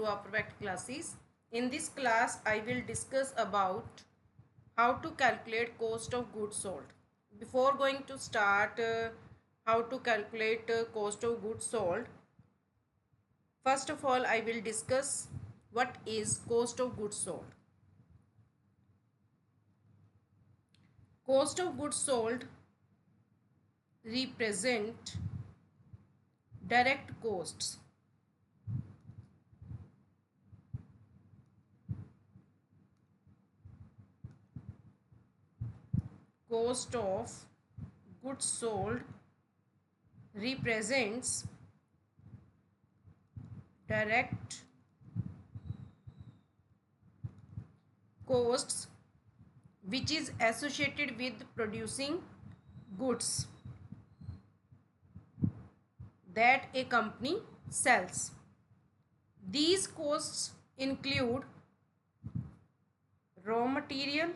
our perfect classes. In this class, I will discuss about how to calculate cost of goods sold. Before going to start how to calculate cost of goods sold, first of all, I will discuss what is cost of goods sold. Cost of goods sold represent direct costs. Cost of goods sold represents direct costs which is associated with producing goods that a company sells. These costs include raw material,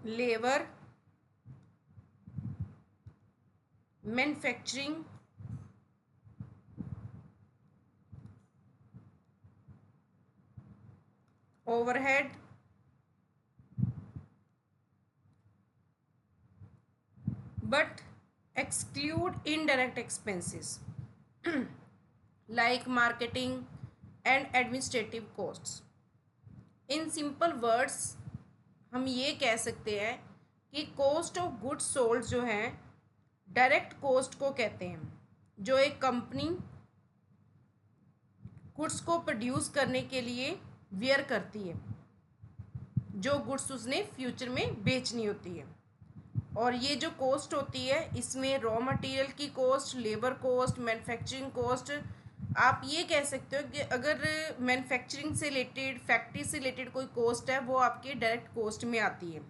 labor, manufacturing, overhead, but exclude indirect expenses like marketing and administrative costs. In simple words, हम ये कह सकते हैं कि cost of goods sold जो है direct cost को कहते हैं, जो एक कंपनी गुड्स को प्रोड्यूस करने के लिए वियर करती है, जो गुड्स उसने फ्यूचर में बेचनी होती है। और ये जो कॉस्ट होती है इसमें रॉ मटेरियल की cost, labour cost, manufacturing cost, आप ये कह सकते हो कि अगर मैन्युफैक्चरिंग से रिलेटेड, फैक्ट्री से रिलेटेड कोई कॉस्ट है वो आपके डायरेक्ट कॉस्ट में आती है,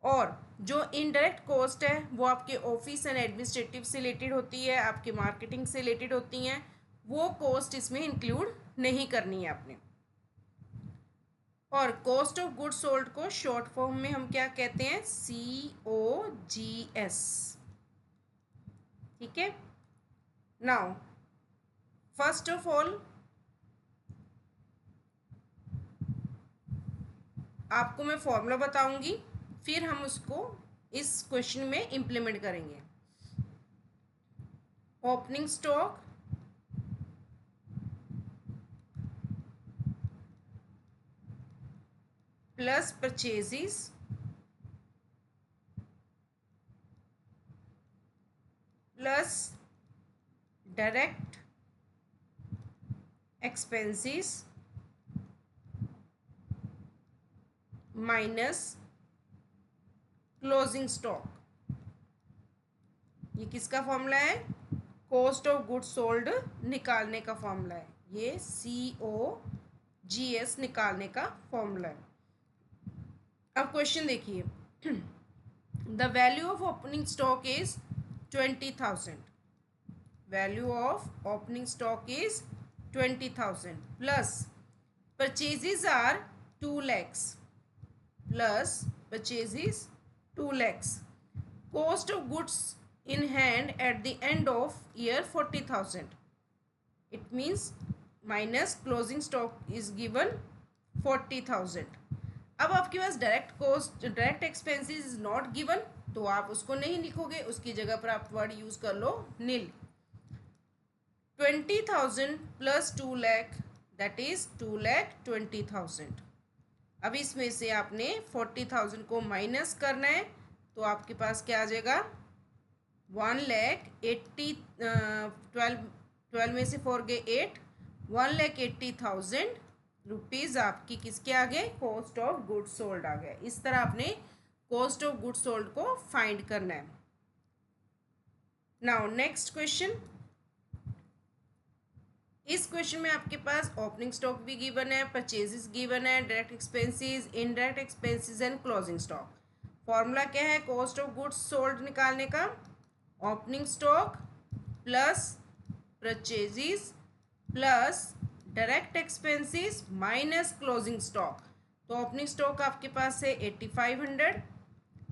और जो इनडायरेक्ट कॉस्ट है वो आपके ऑफिस एंड एडमिनिस्ट्रेटिव से रिलेटेड होती है, आपके मार्केटिंग से रिलेटेड होती हैं, वो कॉस्ट इसमें इंक्लूड नहीं करनी है आपने। और कॉस्ट ऑफ गुड्स सोल्ड को शॉर्ट फॉर्म में हम क्या कहते हैं? COGS। ठीक है। नाउ फर्स्ट ऑफ ऑल आपको मैं फॉर्मूला बताऊंगी, फिर हम उसको इस क्वेश्चन में इम्प्लीमेंट करेंगे। Opening stock plus purchases plus direct expenses minus closing stock. ये किसका फॉर्मूला है? कॉस्ट ऑफ गुड्स सोल्ड निकालने का फॉर्मूला है। ये COGS निकालने का फॉर्मूला है। अब क्वेश्चन देखिए, the value of opening stock is 20,000। Value of opening stock is 20,000 plus purchases are 2 lakhs plus purchases 2 lakhs। Cost of goods in hand at the end of year 40,000. It means minus closing stock is given 40,000. अब आपके पास direct cost, direct expenses is not given, तो आप उसको नहीं लिखोगे, उसकी जगह पर आप वर्ड यूज कर लो नील। 20,000 प्लस 2 lakh दैट इज 2,20,000। अब इसमें से आपने 40,000 को माइनस करना है, तो आपके पास क्या आ जाएगा? 1,80,000, 12 में से 4 गए 8, 1,80,000 रुपीज़ आपकी किसके आ गए? कॉस्ट ऑफ गुड्स सोल्ड आ गए। इस तरह आपने कॉस्ट ऑफ गुड्स सोल्ड को फाइंड करना है। Now next question. इस क्वेश्चन में आपके पास ओपनिंग स्टॉक भी गिवन है, परचेजेस गिवन है, direct expenses, indirect expenses and closing stock. Formula क्या है कॉस्ट ऑफ गुड्स सोल्ड निकालने का? Opening stock plus purchases plus direct expenses minus closing stock. तो ओपनिंग स्टॉक आपके पास है 8,500,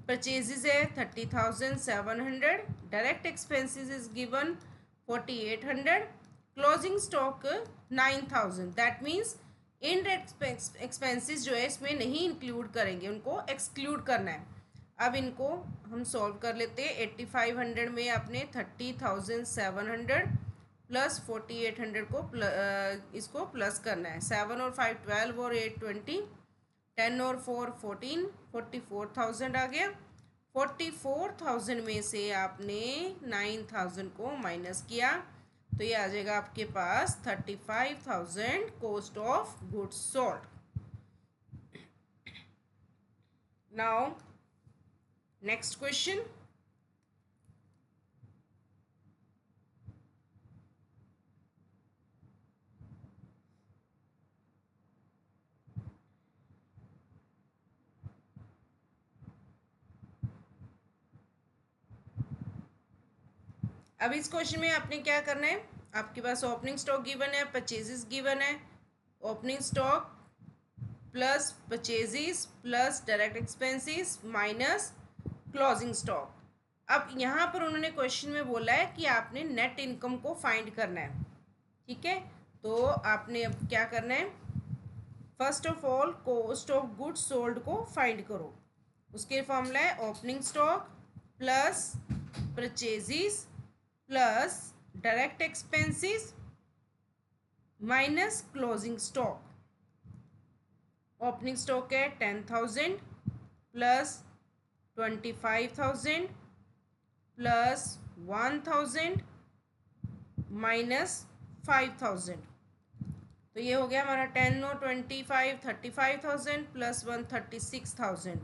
परचेजेस है 30,700 direct expenses is given 4800, closing stock 9000। That means indirect expenses जो है इसमें नहीं इंक्लूड करेंगे, उनको एक्सक्लूड करना है। अब इनको हम सॉल्व कर लेते हैं। 8500 में आपने 30,700 प्लस 4800 को इसको प्लस करना है। 7 और 5 12 और 8 20, 10 और 4 14, 44,000 आ गया। 44,000 में से आपने 9,000 को माइनस किया तो ये आ जाएगा आपके पास 35,000 cost of goods sold. Now next question. अब इस क्वेश्चन में आपने क्या करना है, आपके पास ओपनिंग स्टॉक गिवन है, परचेजेस गिवन है। Opening stock plus purchases plus direct expenses minus closing stock. अब यहाँ पर उन्होंने क्वेश्चन में बोला है कि आपने नेट इनकम को फाइंड करना है। ठीक है, तो आपने अब क्या करना है, first of all cost of goods sold को फाइंड करो। उसके फॉर्मूला है opening stock plus purchases plus direct expenses minus closing stock. Opening stock है 10,000 प्लस 25,000 प्लस 1,000 माइनस 5,000। तो ये हो गया हमारा 10 और 25 35,000 प्लस 1 36,000।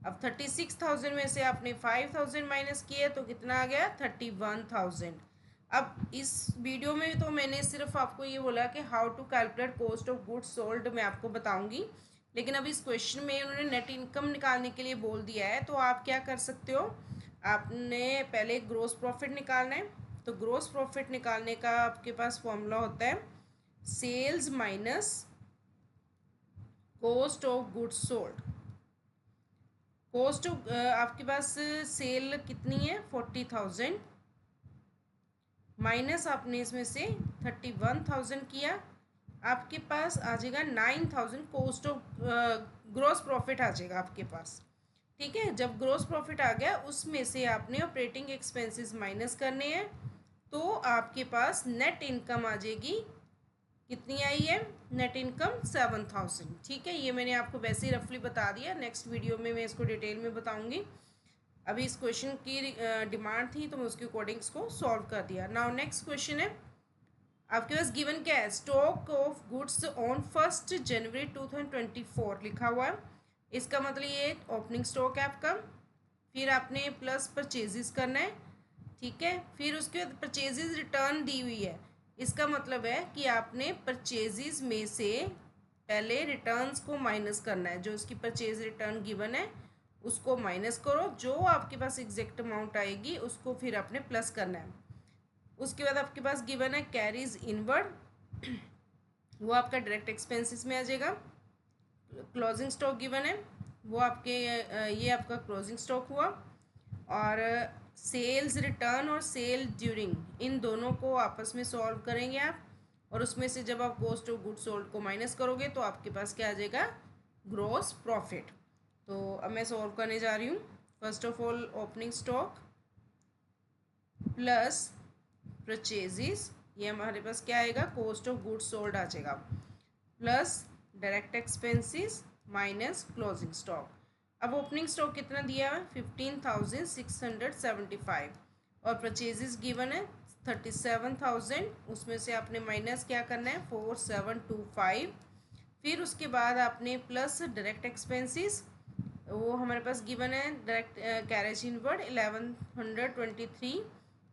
अब 36,000 में से आपने 5,000 माइनस किए तो कितना आ गया 31,000। अब इस वीडियो में तो मैंने सिर्फ आपको ये बोला कि how to calculate cost of goods sold मैं आपको बताऊंगी, लेकिन अब इस क्वेश्चन में उन्होंने नेट इनकम निकालने के लिए बोल दिया है। तो आप क्या कर सकते हो, आपने पहले ग्रोस प्रॉफिट निकालना है। तो ग्रोस प्रॉफिट निकालने का आपके पास फॉर्मूला होता है sales minus cost of goods sold. Cost of आपके पास सेल कितनी है 40,000 माइनस आपने इसमें से 31,000 किया, आपके पास आ जाएगा 9,000 कॉस्ट ऑफ ग्रोस प्रॉफिट आ जाएगा आपके पास। ठीक है, जब ग्रोस प्रॉफिट आ गया उसमें से आपने ऑपरेटिंग एक्सपेंसेस माइनस करने हैं तो आपके पास नेट इनकम आ जाएगी। कितनी आई है नेट इनकम 7,000। ठीक है, ये मैंने आपको वैसे ही रफली बता दिया, नेक्स्ट वीडियो में मैं इसको डिटेल में बताऊंगी। अभी इस क्वेश्चन की डिमांड थी तो मैं उसके अकॉर्डिंग इसको सॉल्व कर दिया। नाउ नेक्स्ट क्वेश्चन है आपके पास गिवन क्या है, स्टॉक ऑफ गुड्स ऑन 1 जनवरी 2024 लिखा हुआ है। इसका मतलब ये ओपनिंग स्टॉक है आपका, फिर आपने प्लस परचेजेस करना है। ठीक है, फिर उसके बाद परचेजेस रिटर्न दी हुई है, इसका मतलब है कि आपने परचेजेस में से पहले रिटर्न्स को माइनस करना है। जो उसकी परचेज रिटर्न गिवन है उसको माइनस करो, जो आपके पास एग्जैक्ट अमाउंट आएगी उसको फिर आपने प्लस करना है। उसके बाद आपके पास गिवन है कैरीज इनवर्ड, वो आपका डायरेक्ट एक्सपेंसेस में आ जाएगा। क्लोजिंग स्टॉक गिवन है वो आपके ये आपका क्लोजिंग स्टॉक हुआ। और सेल्स रिटर्न और सेल ड्यूरिंग इन दोनों को आपस में सॉल्व करेंगे आप, और उसमें से जब आप कॉस्ट ऑफ गुड्स सोल्ड को माइनस करोगे तो आपके पास क्या आ जाएगा ग्रॉस प्रॉफिट। तो अब मैं सॉल्व करने जा रही हूँ। First of all opening stock plus purchases, ये हमारे पास क्या आएगा कॉस्ट ऑफ गुड्स सोल्ड आ जाएगा, plus direct expenses minus closing stock. अब ओपनिंग स्टॉक कितना दिया है 15,675 और परचेजेस गिवन है 37,000, उसमें से आपने माइनस क्या करना है 4,725। फिर उसके बाद आपने प्लस डायरेक्ट एक्सपेंसेस, वो हमारे पास गिवन है direct carriage inward 1123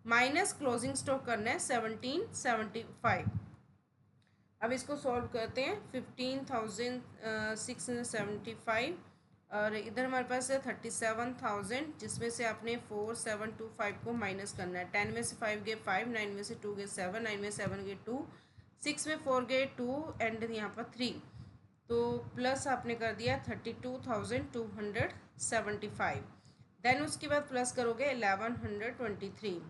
minus closing stock करना है 1775। अब इसको सॉल्व करते हैं 15,675 और इधर हमारे पास है 37,000, जिसमें से आपने 4,725 को माइनस करना है। 10 में से 5 गए 5, 9 में से 2 गए 7, 9 में 7 गए 2, 6 में 4 गए 2 एंड यहाँ पर 3, तो प्लस आपने कर दिया 32,275। देन उसके बाद प्लस करोगे 1123,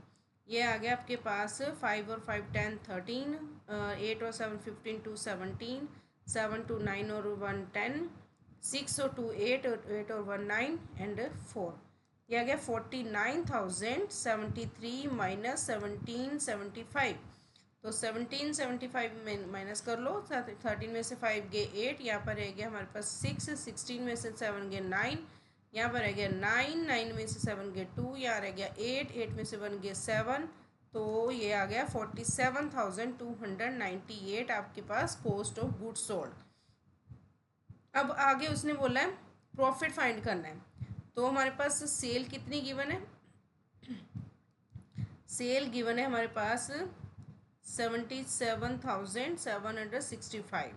ये आ गया आपके पास 5 और 5 10 13, 8 और 7 15 2 17, 7 2 9 और 1 10, 6 और 2 8 और 8 और 1 9 एंड 4, ये आ गया 49,073 माइनस 1775। तो 1775 में माइनस कर लो, 13 में से 5 गए 8, यहाँ पर रह गया हमारे पास 6, 16 में से 7 गए 9, यहाँ पर रह गया 9, 9 में से 7 गए 2, यहाँ रह गया 8, 8 में से 1 गए 7, तो ये आ गया 47,298 आपके पास कॉस्ट ऑफ गुड्स सोल्ड। अब आगे उसने बोला है प्रॉफिट फाइंड करना है, तो हमारे पास सेल कितनी गिवन है, सेल गिवन है हमारे पास 77,765,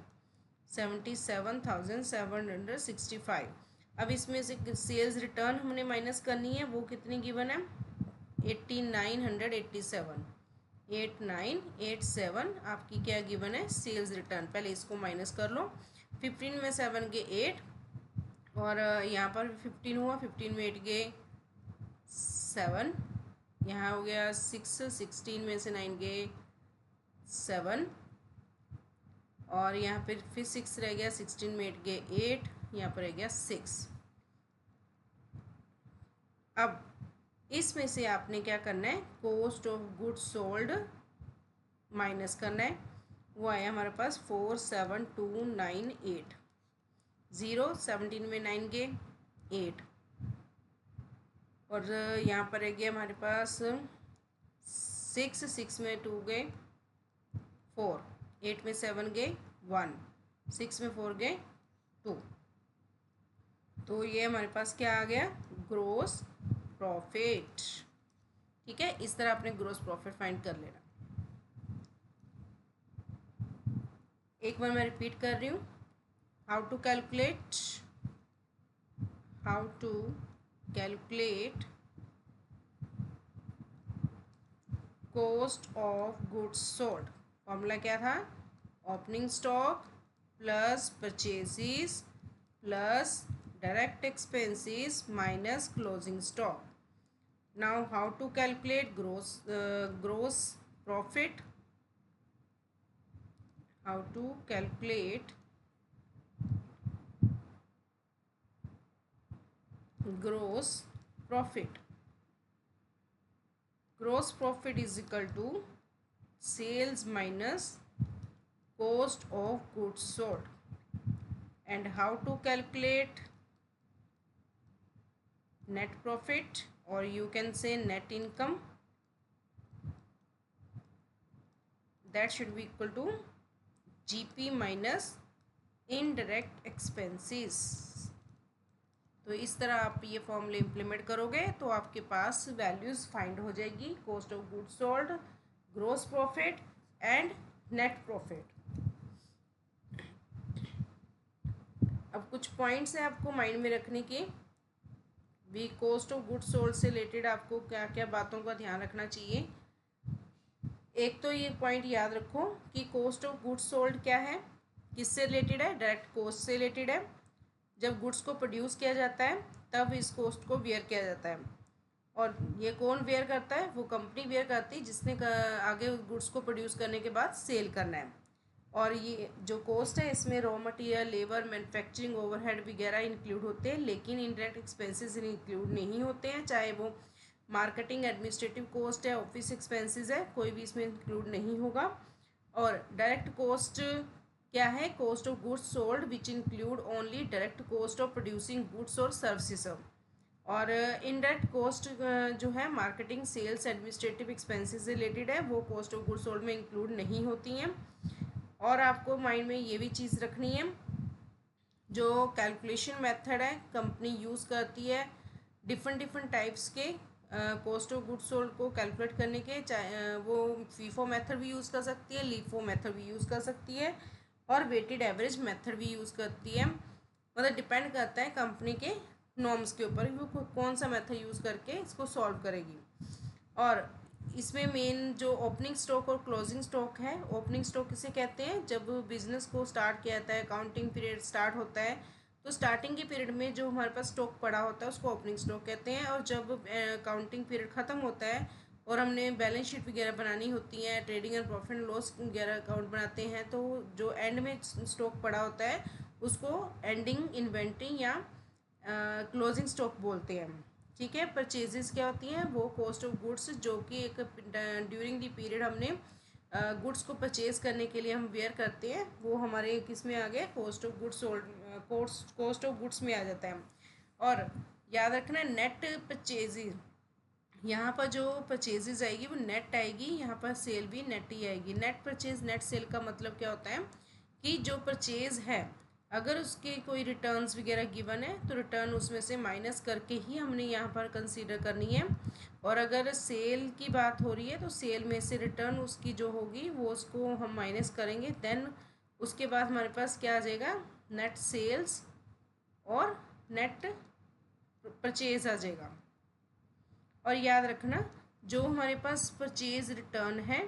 77,765। अब इसमें से सेल्स रिटर्न हमने माइनस करनी है, वो कितनी गिवन है 8987, 8987 आपकी क्या गिवन है सेल्स रिटर्न। पहले इसको माइनस कर लो, 15 में 7 के 8 और यहाँ पर 15 हुआ, 15 में 8 गए 7, यहाँ हो गया 6, 16 में से 9 गए 7 और यहाँ पर फिर 6 रह गया, 16 में 8 गए 8, यहाँ पर रह गया 6। अब इसमें से आपने क्या करना है cost of goods sold minus करना है, वो आया हमारे पास 47,298, 0 17 में 9 गए 8 और यहाँ पर रह गया हमारे पास 6, 6 में 2 गए 4, 8 में 7 गए 1, 6 में 4 गए 2, तो ये हमारे पास क्या आ गया ग्रोस प्रॉफिट। ठीक है, इस तरह आपने ग्रोस प्रॉफिट फाइंड कर लेना। एक बार मैं रिपीट कर रही हूँ, how to calculate cost of goods sold. Formula क्या था, opening stock plus purchases plus direct expenses minus closing stock. Now how to calculate gross profit, how to calculate gross profit, gross profit is equal to sales minus cost of goods sold, and how to calculate net profit or you can say net income, that should be equal to GP minus indirect expenses। तो इस तरह आप ये फॉर्मूले implement करोगे तो आपके पास values find हो जाएगी cost of goods sold, gross profit and net profit. अब कुछ पॉइंट्स हैं आपको माइंड में रखने के, भी कॉस्ट ऑफ गुड्स सोल्ड से रिलेटेड आपको क्या क्या बातों का ध्यान रखना चाहिए। एक तो ये पॉइंट याद रखो कि कॉस्ट ऑफ गुड्स सोल्ड क्या है, किससे रिलेटेड है, डायरेक्ट कॉस्ट से रिलेटेड है। जब गुड्स को प्रोड्यूस किया जाता है तब इस कॉस्ट को बेयर किया जाता है, और ये कौन बेयर करता है, वो कंपनी बेयर करती है जिसने आगे गुड्स को प्रोड्यूस करने के बाद सेल करना है। और ये जो कॉस्ट है इसमें raw material, labour, manufacturing overhead वगैरह इंक्लूड होते हैं, लेकिन इनडायरेक्ट एक्सपेंसेस इंक्लूड नहीं होते हैं, चाहे वो मार्केटिंग, एडमिनिस्ट्रेटिव कॉस्ट है, ऑफिस एक्सपेंसेस है, कोई भी इसमें इंक्लूड नहीं होगा। और डायरेक्ट कॉस्ट क्या है, cost of goods sold which include only direct cost of producing goods और सर्विसेज। और इनडायरेक्ट कॉस्ट जो है मार्केटिंग, सेल्स, एडमिनिस्ट्रेटिव एक्सपेंसेस से रिलेटेड है, वो कॉस्ट ऑफ गुड्स सोल्ड में इंक्लूड नहीं होती हैं। और आपको माइंड में ये भी चीज़ रखनी है, जो कैलकुलेशन मेथड है कंपनी यूज़ करती है डिफरेंट टाइप्स के कॉस्ट ऑफ गुड्स सोल्ड को कैलकुलेट करने के, चाहे वो फीफो मेथड भी यूज़ कर सकती है, लीफो मेथड भी यूज़ कर सकती है, और वेटेड एवरेज मेथड भी यूज़ करती है। मतलब डिपेंड करता है कंपनी के नॉर्म्स के ऊपर वो कौन सा मेथड यूज़ करके इसको सॉल्व करेगी। और इसमें मेन जो ओपनिंग स्टॉक और क्लोजिंग स्टॉक है, ओपनिंग स्टॉक किसे कहते हैं, जब बिजनेस को स्टार्ट किया जाता है, अकाउंटिंग पीरियड स्टार्ट होता है तो स्टार्टिंग के पीरियड में जो हमारे पास स्टॉक पड़ा होता है उसको ओपनिंग स्टॉक कहते हैं, और जब काउंटिंग पीरियड ख़त्म होता है और हमने बैलेंस शीट वगैरह बनानी होती है, trading and profit and loss वगैरह अकाउंट बनाते हैं, तो जो एंड में स्टॉक पड़ा होता है उसको एंडिंग इन्वेंटरी या क्लोजिंग स्टॉक बोलते हैं। ठीक है। परचेजेस क्या होती हैं? वो कॉस्ट ऑफ गुड्स जो कि एक ड्यूरिंग द पीरियड हमने गुड्स को परचेज करने के लिए हम वेयर करते हैं, वो हमारे किस में आ गया? Cost of goods sold, cost of goods में आ जाता है। और याद रखना नेट परचेजेज, यहाँ पर जो परचेजेज आएगी वो नेट आएगी, यहाँ पर सेल भी नेट ही आएगी। नेट परचेज नेट सेल का मतलब क्या होता है कि जो परचेज है अगर उसके कोई रिटर्न्स वगैरह गिवन है तो रिटर्न उसमें से माइनस करके ही हमने यहाँ पर कंसीडर करनी है, और अगर सेल की बात हो रही है तो सेल में से रिटर्न उसकी जो होगी वो उसको हम माइनस करेंगे, देन उसके बाद हमारे पास क्या आ जाएगा? नेट सेल्स और नेट परचेज आ जाएगा। और याद रखना जो हमारे पास परचेज रिटर्न है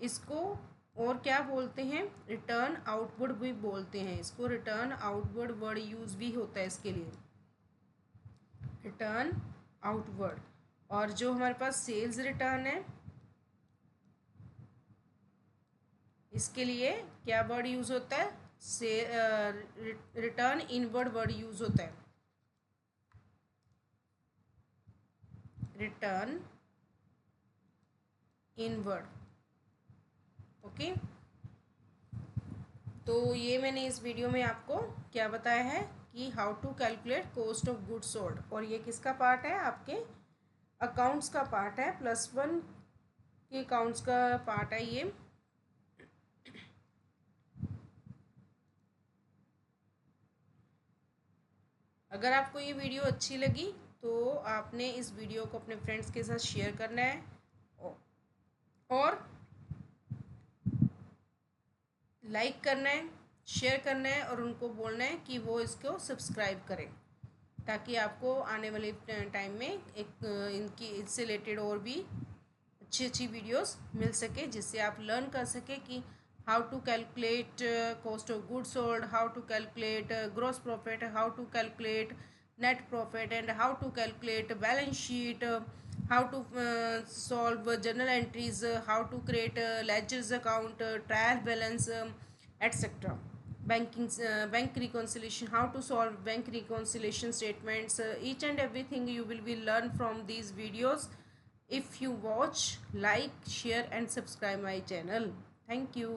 इसको और क्या बोलते हैं? रिटर्न आउटवर्ड भी बोलते हैं इसको, रिटर्न आउटवर्ड वर्ड यूज भी होता है इसके लिए, रिटर्न आउटवर्ड। और जो हमारे पास सेल्स रिटर्न है इसके लिए क्या वर्ड यूज होता है? से रिटर्न इनवर्ड वर्ड यूज होता है, रिटर्न इनवर्ड। ओके। तो ये मैंने इस वीडियो में आपको क्या बताया है कि how to calculate cost of goods sold, और ये किसका पार्ट है? आपके अकाउंट्स का पार्ट है, +1 के अकाउंट्स का पार्ट है ये। अगर आपको ये वीडियो अच्छी लगी तो आपने इस वीडियो को अपने फ्रेंड्स के साथ शेयर करना है और लाइक करना है, शेयर करना है, और उनको बोलना है कि वो इसको सब्सक्राइब करें, ताकि आपको आने वाले टाइम में एक इनकी इससे रिलेटेड और भी अच्छी अच्छी वीडियोस मिल सके, जिससे आप लर्न कर सके कि how to calculate cost of goods sold, how to calculate gross profit, how to calculate net profit, and how to calculate balance sheet, how to solve journal entries, how to create ledgers account, trial balance, etc. Banking, bank reconciliation, how to solve bank reconciliation statements, each and everything you will be learn from these videos if you watch, like, share and subscribe my channel. Thank you.